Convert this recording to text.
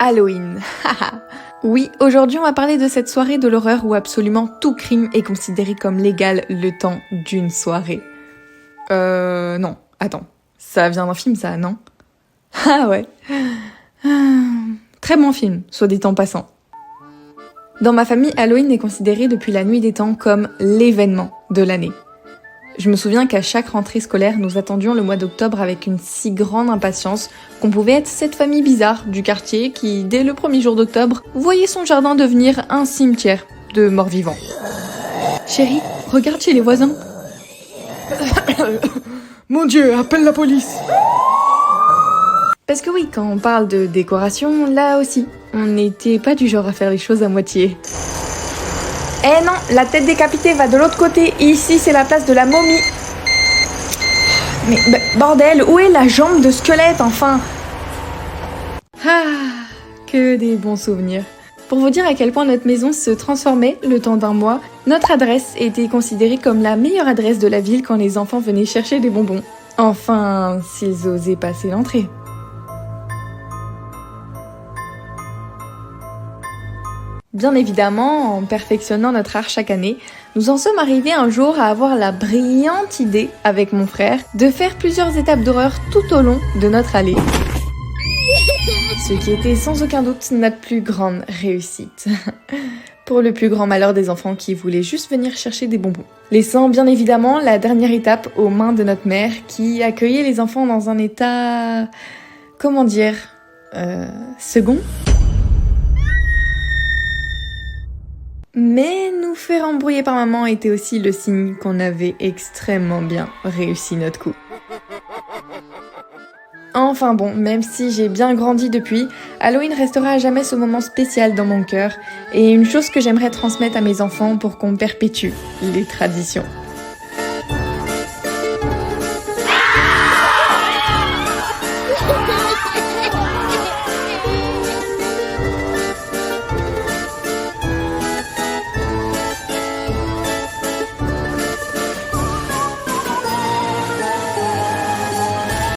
Halloween. Oui, aujourd'hui on va parler de cette soirée de l'horreur où absolument tout crime est considéré comme légal le temps d'une soirée. Non, attends. Ça vient d'un film ça, non? Ah ouais. Très bon film, soit dit en passant. Dans ma famille, Halloween est considéré depuis la nuit des temps comme l'événement de l'année. Je me souviens qu'à chaque rentrée scolaire, nous attendions le mois d'octobre avec une si grande impatience qu'on pouvait être cette famille bizarre du quartier qui, dès le premier jour d'octobre, voyait son jardin devenir un cimetière de morts-vivants. Chérie, regarde chez les voisins. Mon Dieu, appelle la police! Parce que oui, quand on parle de décoration, là aussi, on n'était pas du genre à faire les choses à moitié. Eh non, la tête décapitée va de l'autre côté, et ici c'est la place de la momie. Mais bordel, où est la jambe de squelette enfin? Ah, que des bons souvenirs. Pour vous dire à quel point notre maison se transformait le temps d'un mois, notre adresse était considérée comme la meilleure adresse de la ville quand les enfants venaient chercher des bonbons. Enfin, s'ils osaient passer l'entrée. Bien évidemment, en perfectionnant notre art chaque année, nous en sommes arrivés un jour à avoir la brillante idée, avec mon frère, de faire plusieurs étapes d'horreur tout au long de notre allée. Ce qui était sans aucun doute notre plus grande réussite. Pour le plus grand malheur des enfants qui voulaient juste venir chercher des bonbons. Laissant bien évidemment la dernière étape aux mains de notre mère qui accueillait les enfants dans un état... comment dire... second ? Mais nous faire embrouiller par maman était aussi le signe qu'on avait extrêmement bien réussi notre coup. Enfin bon, même si j'ai bien grandi depuis, Halloween restera à jamais ce moment spécial dans mon cœur et une chose que j'aimerais transmettre à mes enfants pour qu'on perpétue les traditions.